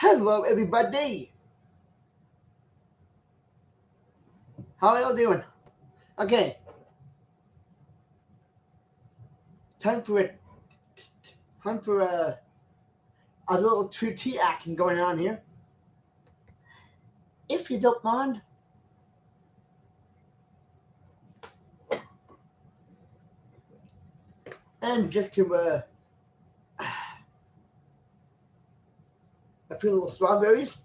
Hello, everybody. How are y'all doing? Okay, time for a little true tea action going on here. If you don't mind, and just to a few little strawberries.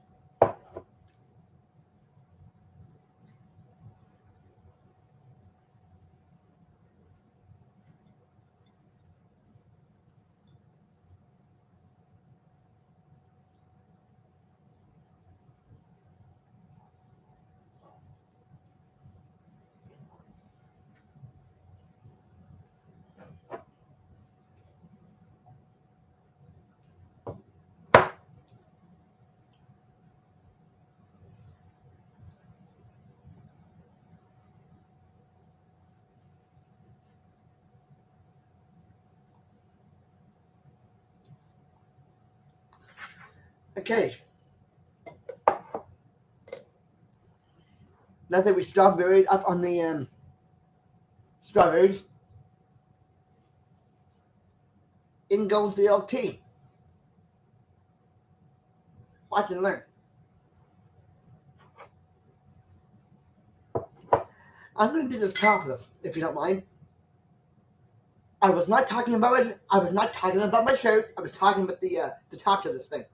Okay, now that we strawberried up on the strawberries, in goes the old tea. Watch and learn. I'm going to do this topless, if you don't mind. I was not talking about it. I was not talking about my shirt. I was talking about the top of this thing.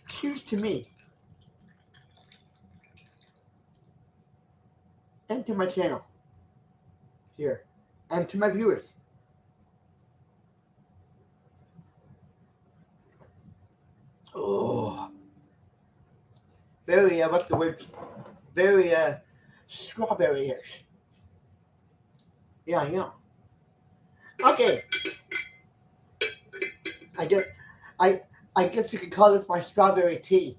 Cheers to me and to my channel here, and to my viewers. Oh, very what's the word? Very strawberry-ish. Yeah, I know. Okay, I guess I I guess you could call this my strawberry tea.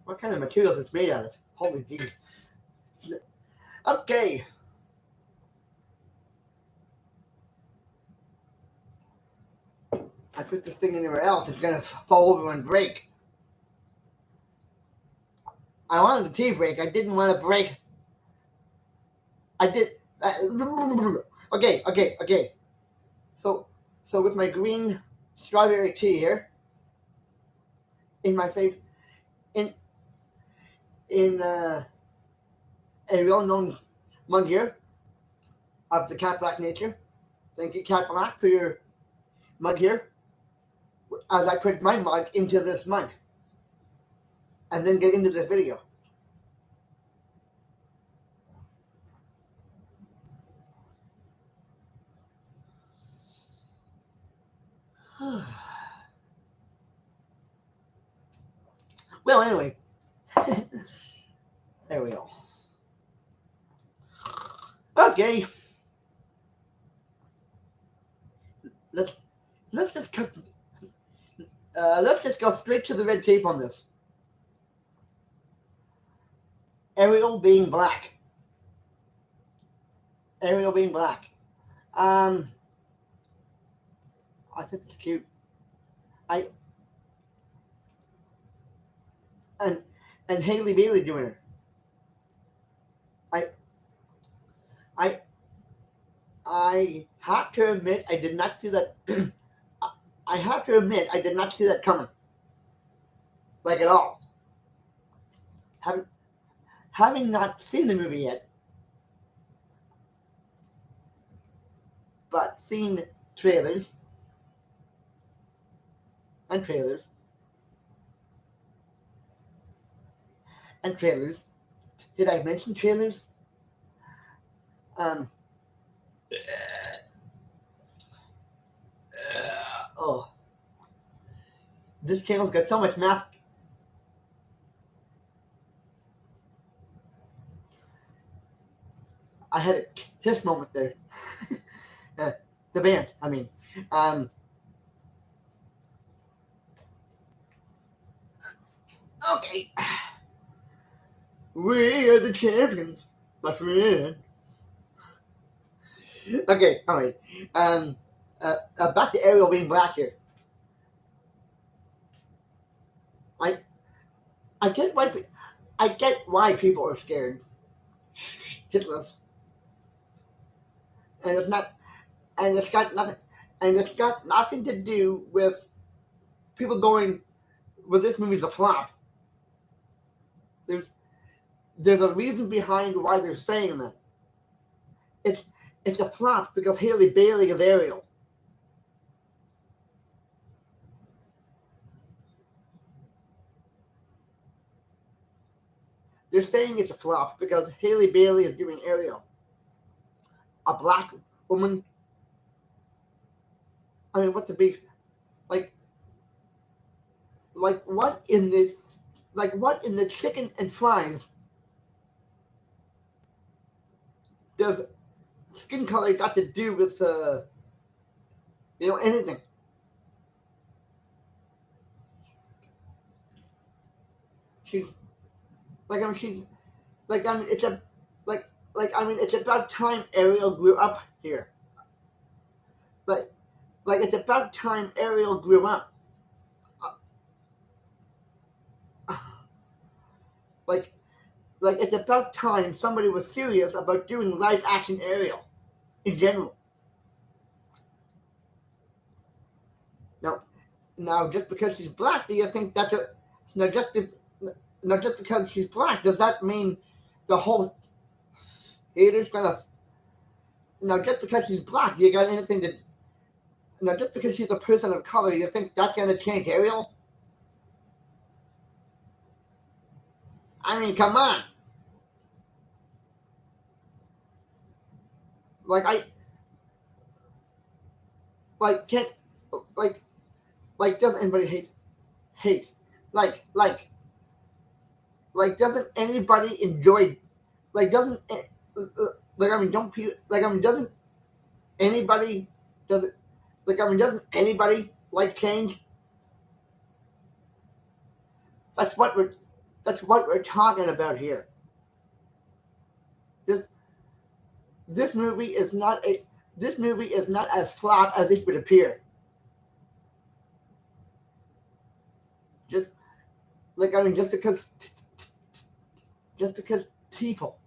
What kind of material is it made out of? Holy jeez. Okay. I put this thing anywhere else, it's gonna fall over and break. I wanted a tea break. I didn't want to break. I did. Okay. So with my green strawberry tea here, in my favorite, in a well-known mug here of the Cat Black nature. Thank you, Cat Black, for your mug here. As I put my mug into this mug, and then get into this video. Well, anyway, there we go. Okay, let's just cut. Let's just go straight to the red tape on this. Ariel being black. Ariel being black. I think it's cute. And Haley Bailey doing it. I have to admit I did not see that. I have to admit I did not see that coming. Like at all. Having not seen the movie yet, but seen trailers and trailers and trailers. Did I mention trailers? Oh, this channel's got so much math. I had a kiss moment there. The band, I mean. Okay. We are the champions, my friend. Okay, alright. Um, back to Ariel being black here. I I get why I get why people are scared shitless, and it's not, and it's got nothing, and it's got nothing to do with people going, "Well, this movie's a flop." There's there's a reason behind why they're saying that. It's it's a flop because Haley Bailey is Ariel. They're saying it's a flop because Haley Bailey is doing Ariel, a black woman. I mean, what's the beef? Like, like what in the, like what in the chicken and fries does skin color got to do with anything? She's she's it's a like it's about time Ariel grew up here. Like it's about time Ariel grew up. Like it's about time somebody was serious about doing live action Ariel in general. Now just because she's black, do you think that's a now just if, now just because she's black, does that mean the whole theater's gonna now just because she's black, you got anything to now just because she's a person of color, you think that's gonna change Ariel? I mean, come on. Like I like can't like doesn't anybody hate like like doesn't anybody enjoy like doesn't like I mean don't people like I mean doesn't anybody does it like I mean doesn't anybody like change? That's what we're talking about here. This this movie is not a this movie is not as flop as it would appear. Just like I mean just because people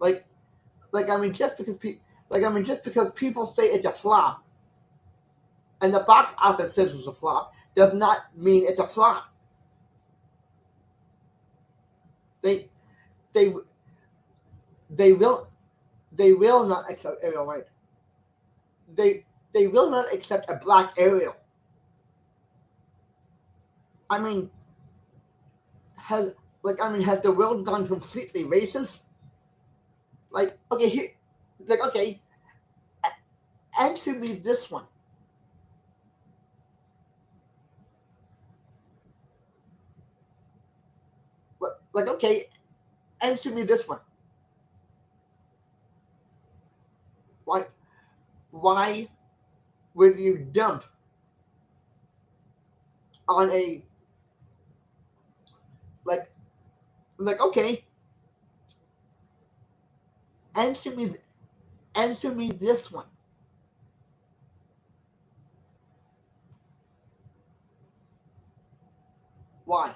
like I mean just because just because people say it's a flop and the box office says it's a flop does not mean it's a flop. They they they will not accept Ariel White. They will not accept a black Ariel. I mean, has has the world gone completely racist? Like okay, here, okay, answer me this one. Okay, answer me this one. Why why would you dump on a like okay, answer me this one. Why?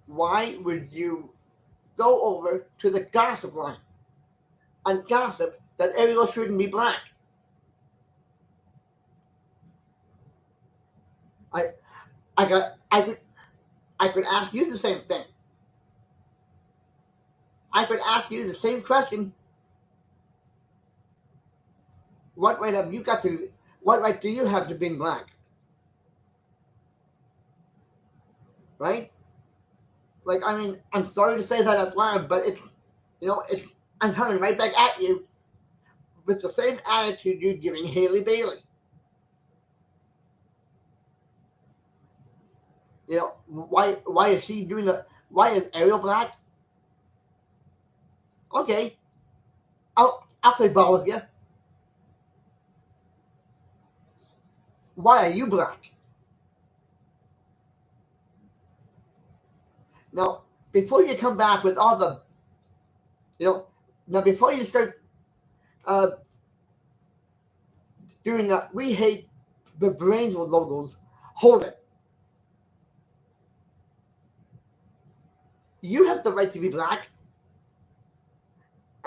Why would you go over to the gossip line and gossip that Ariel shouldn't be black? I I could ask you the same thing. I could ask you the same question. What right have you got to? What right do you have to being black? Right? Like I mean, I'm sorry to say that out loud, but it's it's I'm coming right back at you with the same attitude you're giving Haley Bailey. Why is she doing the? Why is Ariel black? Okay, I'll play ball with you. Why are you black? Now, before you come back with all the, you know, now before you start uh, doing that, we hate the brains with logos. Hold it. You have the right to be black,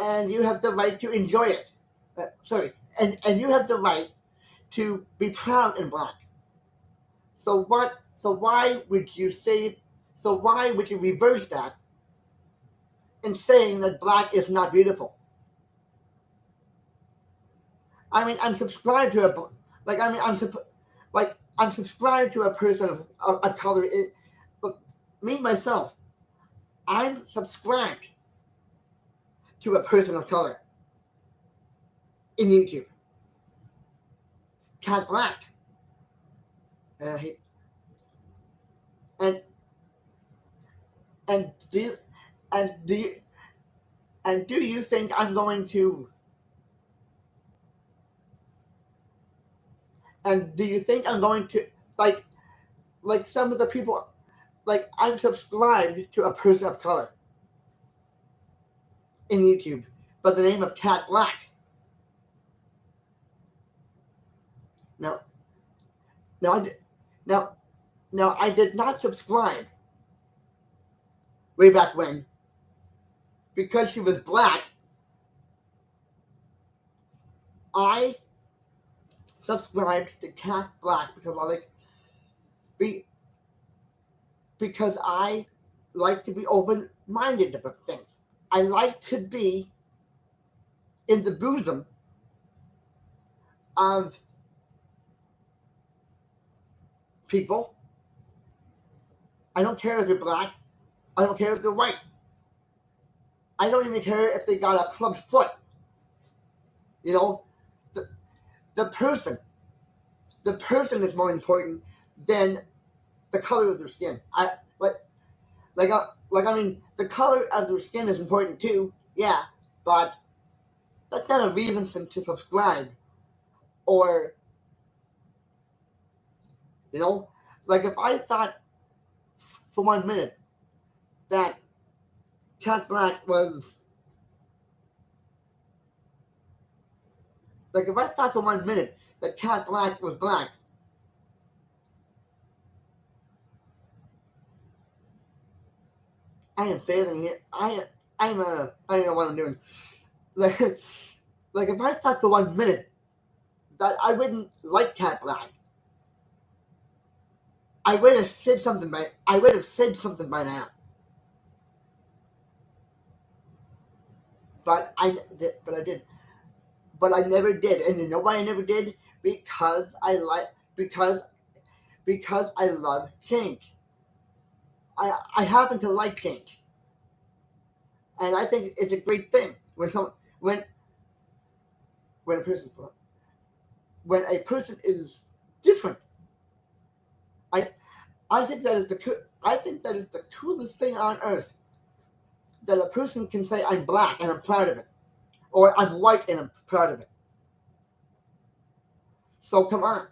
and you have the right to enjoy it. Sorry, and you have the right to be proud in black. So what? So why would you say? So why would you reverse that in saying that black is not beautiful? I mean, I'm subscribed to a like. I mean, I'm subscribed to a person of color. But me myself, I'm subscribed to a person of color in YouTube. Cat Black. He, and and do you, and do you and do you think I'm going to? And do you think I'm going to like some of the people? Like I'm subscribed to a person of color in YouTube by the name of Cat Black. Now, now I did, now now I did not subscribe way back when because she was black. I subscribed to Cat Black because I be because I like to be open minded about things. I like to be in the bosom of people. I don't care if they're black. I don't care if they're white. I don't even care if they got a club foot. You know, the, the person, the person is more important than the color of their skin. I mean, the color of their skin is important too. Yeah, but that's not a reason to subscribe or you know, like if I thought for 1 minute that Cat Black was like if I thought for 1 minute that Cat Black was black, I am failing here. I don't know what I'm doing. Like like if I thought for 1 minute that I wouldn't like Cat Black, I would have said something by now. But I did. But I never did. And you know why I never did? Because because I love change. I happen to like change. And I think it's a great thing when when a person when a person is different. I I think that is I think that is the coolest thing on earth that a person can say I'm black and I'm proud of it, or I'm white and I'm proud of it. So come on,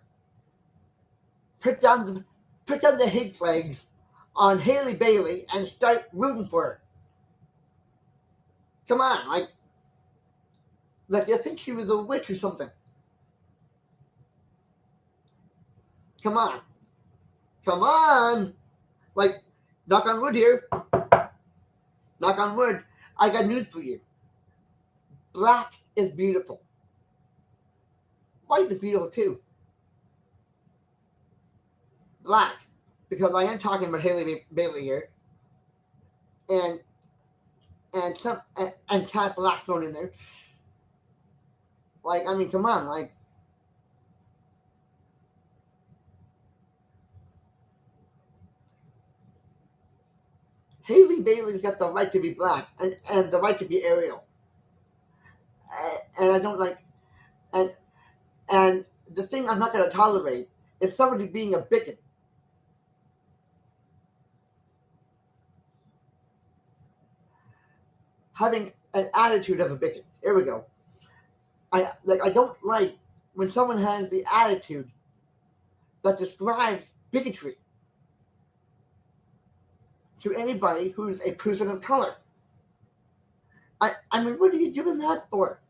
put down the put down the hate flags on Haley Bailey and start rooting for her. Come on, like you think she was a witch or something. Come on, come on, like knock on wood here. Knock on wood. I got news for you. Black is beautiful. White is beautiful too. Black, because I am talking about Haley Bailey here, and and Cat Black thrown in there. Like I mean, come on, like Haley Bailey's got the right to be black and the right to be Ariel, and I don't like and and the thing I'm not going to tolerate is somebody being a bigot. Having an attitude of a bigot. Here we go. I don't like when someone has the attitude that describes bigotry to anybody who's a person of color. I mean, what are you doing that for?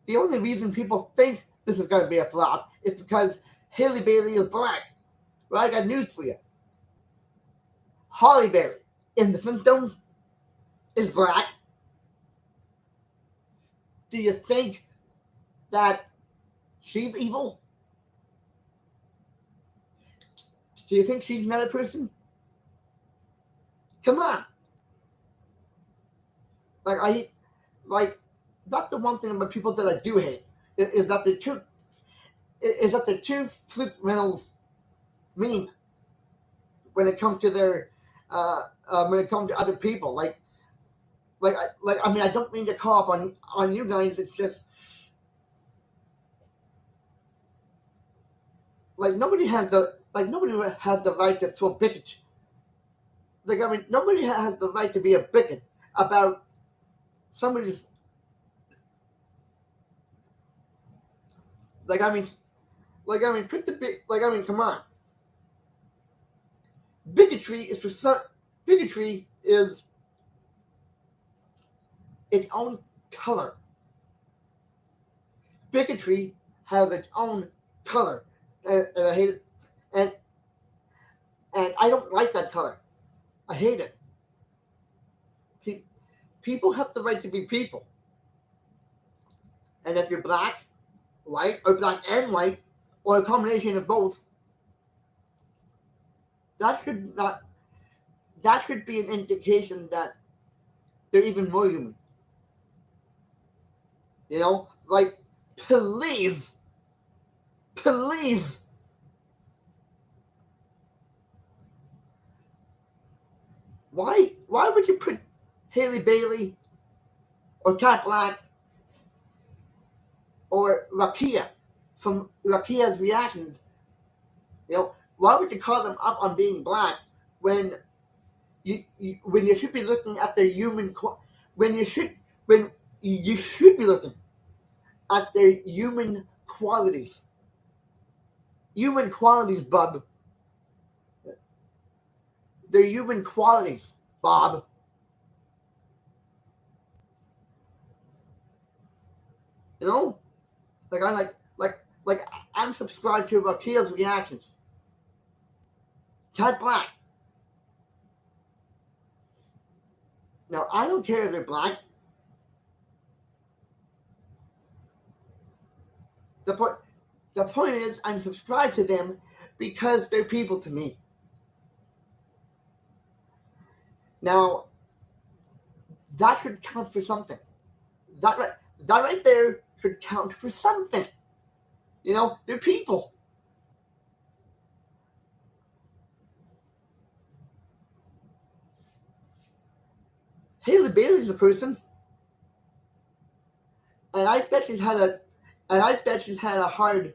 The only reason people think this is going to be a flop is because Haley Bailey is black. Well, I got news for you. Holly Bailey in the Flintstones is black. Do you think that she's evil? Do you think she's not a person? Come on. Like that's the one thing about people that I do hate is that they're too Flip Reynolds mean when it comes to their when it comes to other people. I mean, I don't mean to call up on you guys. It's just nobody has the right to throw bigot. Like, I mean, nobody has the right to be a bigot about somebody's. Like, I mean, put the big. Like, I mean, come on. Bigotry is for some. Bigotry is its own color. Bigotry has its own color, and I hate it. And I don't like that color. I hate it. People have the right to be people. And if you're black, white, or black and white, or a combination of both, that should be an indication that they're even more human. You know? Like, please. Why would you put Haley Bailey or Cat Black or Rakia from Rakia's Reactions? You know, why would you call them up on being black when when you should be looking at their when you should be looking at their human qualities? Human qualities, bub. They're human qualities, Bob. You know, like I like I'm subscribed to Rakia's Reactions. Cat Black. Now I don't care if they're black. The point is I'm subscribed to them because they're people to me. Now that should count for something. That right there should count for something. You know, they're people. Haley Bailey's a person, and I bet she's had a, and I bet she's had a hard,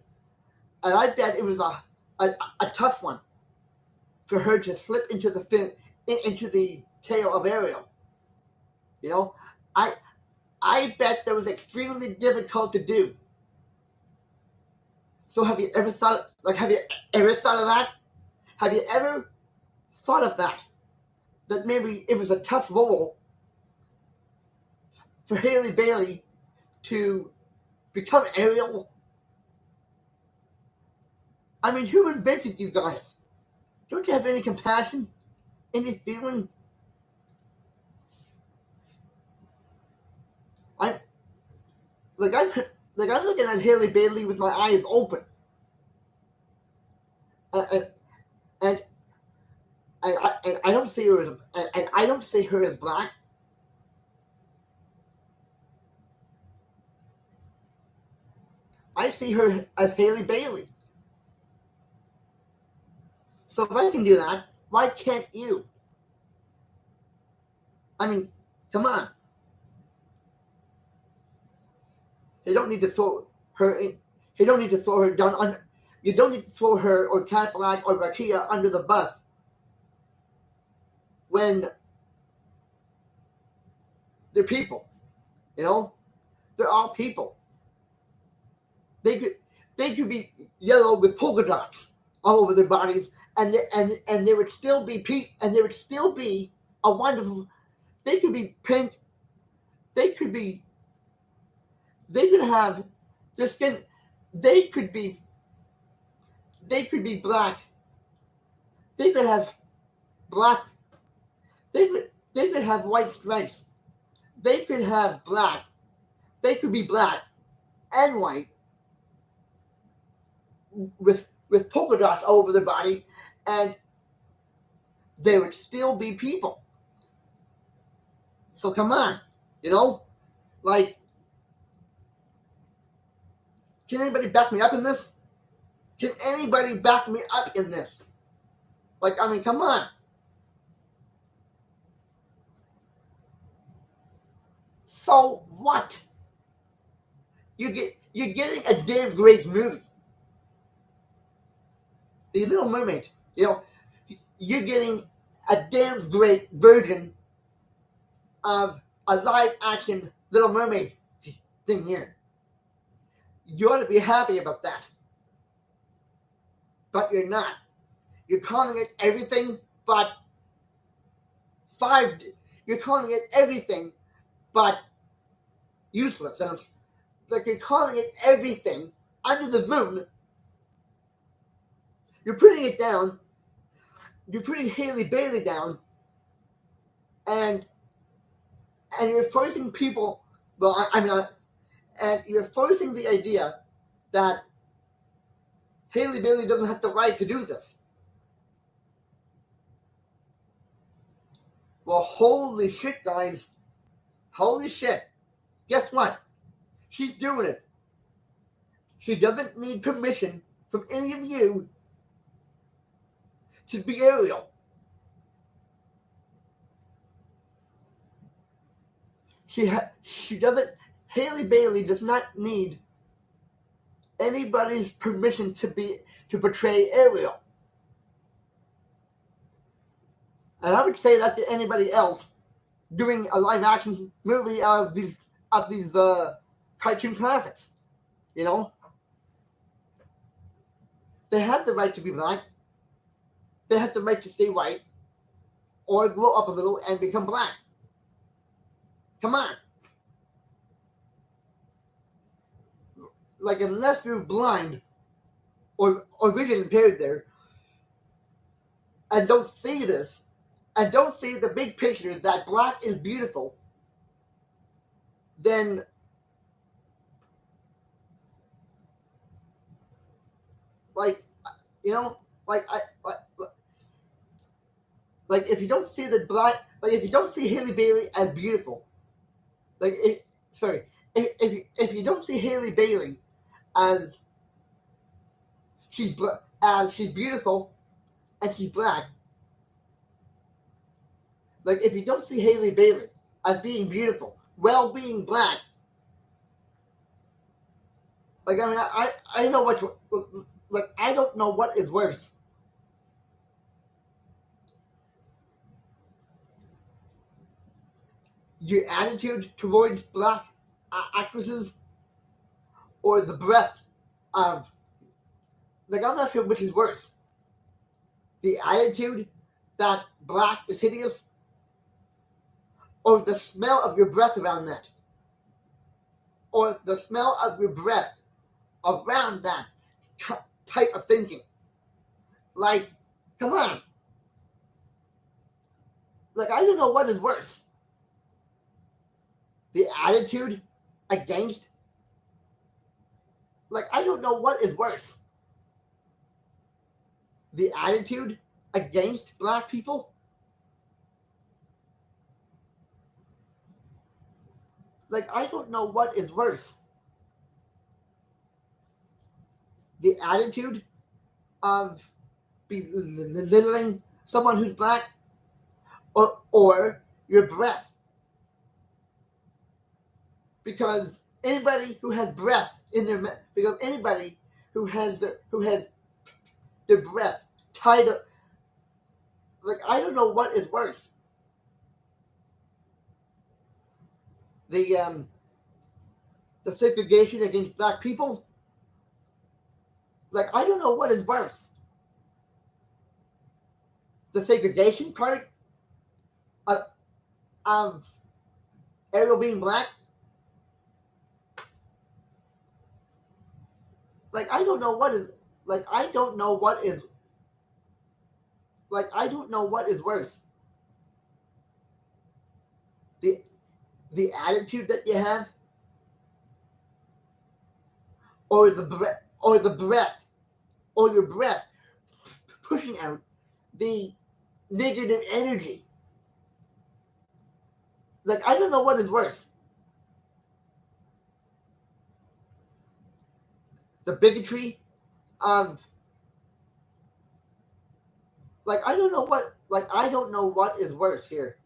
and I bet it was a tough one for her to slip into into the tail of Ariel. You know, I bet that was extremely difficult to do. So have you ever thought have you ever thought of that? Have you ever thought of that? That maybe it was a tough role for Haley Bailey to become Ariel? I mean, who invented you guys? Don't you have any compassion? Any feeling? I I'm I'm looking at Haley Bailey with my eyes open, and and, and I don't see her and I don't see her as black. I see her as Haley Bailey. So if I can do that, why can't you? I mean, come on. You don't need to throw her in. You don't need to throw her down under. You don't need to throw her or Cat Black or Rakia under the bus when they're people. You know, they're all people. They could. They could be yellow with polka dots all over their bodies, and there would still be and there would still be a wonderful. They could be pink. They could be. They could have their skin. They could be. They could be black. They could have black. They could have white stripes. They could have black. They could be black and white with polka dots all over their body, and they would still be people. So come on, you know, like, can anybody back me up in this? Can anybody back me up in this? Like, I mean, come on. So what? You're getting a damn great movie, The Little Mermaid. You know, you're getting a damn great version of a live action Little Mermaid thing here. You ought to be happy about that. But you're not. You're calling it everything but five. You're calling it everything but useless. And it's like you're calling it everything under the moon. You're putting it down. You're putting Haley Bailey down, and you're forcing people. Well, I'm not. And you're forcing the idea that Haley Bailey doesn't have the right to do this. Well, holy shit, guys. Holy shit. Guess what? She's doing it. She doesn't need permission from any of you to be Ariel. She doesn't. Haley Bailey does not need anybody's permission to portray Ariel. And I would say that to anybody else doing a live action movie of these cartoon classics. You know, they have the right to be black. They have the right to stay white, or grow up a little and become black. Come on. Like, unless you're blind or vision impaired there, and don't see this, and don't see the big picture that black is beautiful, then like, you know, like if you don't see the black, like if you don't see Haley Bailey as beautiful, like if you don't see Haley Bailey as she's beautiful and she's black, like if you don't see Haley Bailey as being beautiful, well being black, like I mean I know what, like I don't know what is worse. Your attitude towards black actresses, or the breadth of, like, I'm not sure which is worse. The attitude that black is hideous, or the smell of your breath around that, or the smell of your breath around that type of thinking. Like, come on. Like, I don't know what is worse. The attitude against, like, I don't know what is worse. The attitude against black people, like, I don't know what is worse. The attitude of belittling someone who's black, or your breath. Because anybody who has breath in their because anybody who has their breath tied up, like I don't know what is worse. The segregation against black people, Like, I don't know what is worse. The segregation part of, of Ariel being black. Like, I don't know what is, like, I don't know what is, like, I don't know what is worse. The, the attitude that you have, or the breath, or your breath pushing out the negative energy. Like, I don't know what is worse. The bigotry of, like, I don't know what, like, I don't know what is worse here.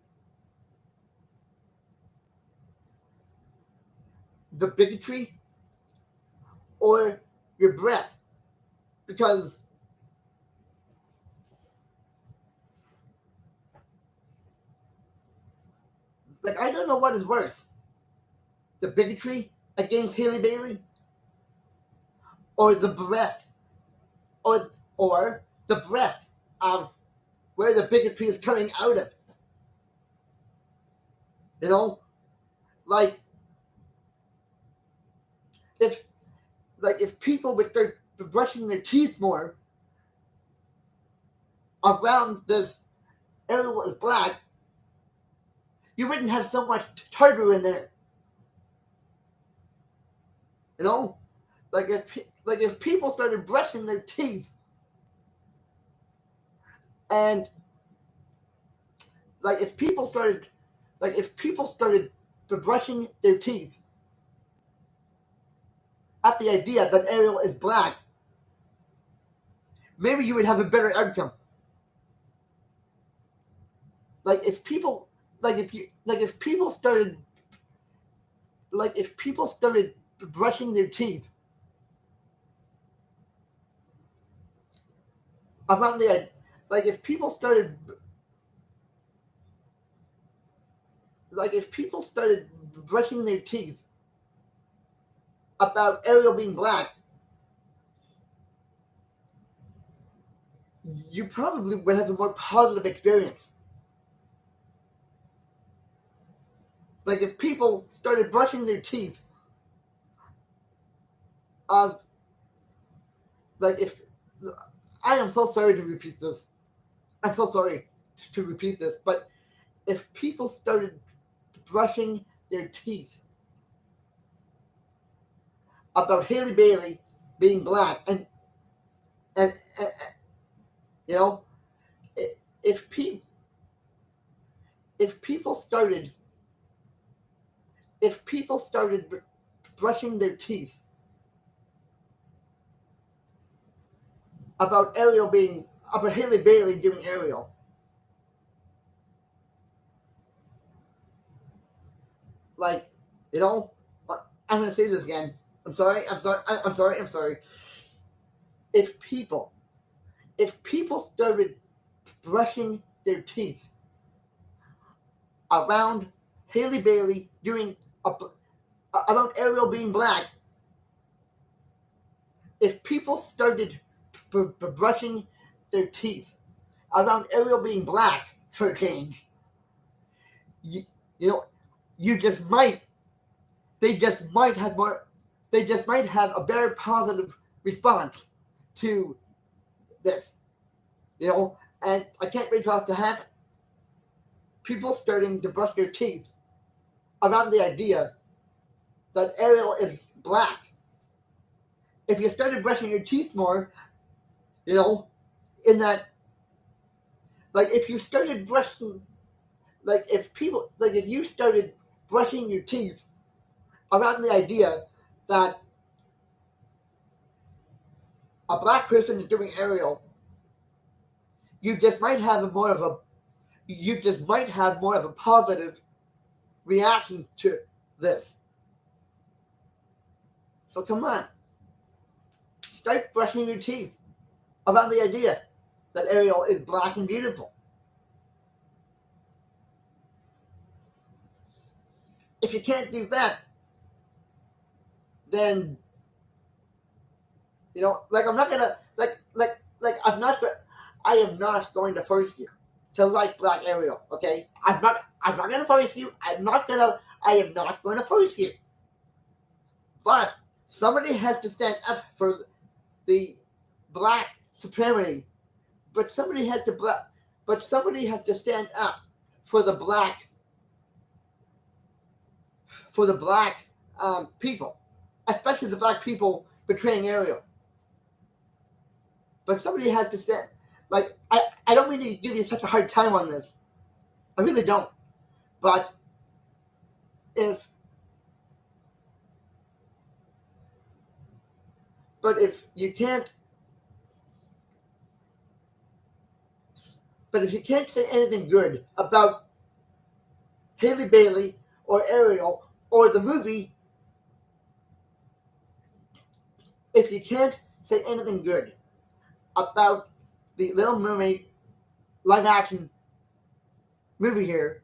The bigotry or your breath. Because, like, I don't know what is worse. The bigotry against Haley Bailey, or the breath, or the breath of where the bigotry is coming out of. You know, like, if if people would start brushing their teeth more around this area is black, you wouldn't have so much tartar in there. You know, if people started brushing their teeth, and like if people started brushing their teeth at the idea that Ariel is black, maybe you would have a better outcome. Like if people if people started brushing their teeth around the if people started brushing their teeth about Ariel being black, you probably would have a more positive experience. Like if people started brushing their teeth of if I am so sorry to repeat this. I'm so sorry to repeat this, but if people started brushing their teeth about Haley Bailey being black, and you know, if people if people started brushing their teeth about Haley Bailey doing Ariel, like, you know, I'm gonna say this again. I'm sorry. I'm sorry. If people started brushing their teeth around Haley Bailey doing about Ariel being black, if people started brushing their teeth around Ariel being black for a change, you, you know, you just might, they just might have more, they just might have a better positive response to this, you know, and I can't wait for that to happen. People starting to brush their teeth around the idea that Ariel is black. If you started brushing your teeth more, you know, in that, if you started brushing, if you started brushing your teeth around the idea that a black person is doing Ariel, you just might have more of a positive reaction to this. So come on, start brushing your teeth around the idea that Ariel is black and beautiful. If you can't do that, then You know, like I'm not gonna like I'm not. I am not going to force you to like Black Ariel. Okay, I'm not gonna force you. I am not going to force you. But somebody has to stand up for the black supremacy. But somebody has to stand up for the black people, especially the black people betraying Ariel. But somebody has to stand. Like I don't mean to give you such a hard time on this. I really don't. But if if you can't say anything good about Haley Bailey or Ariel or the movie, if you can't say anything good about the Little Mermaid live action movie here,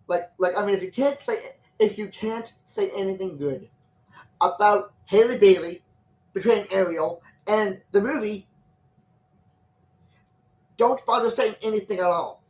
like I mean, if you can't say anything good about Haley Bailey betraying Ariel and the movie, don't bother saying anything at all.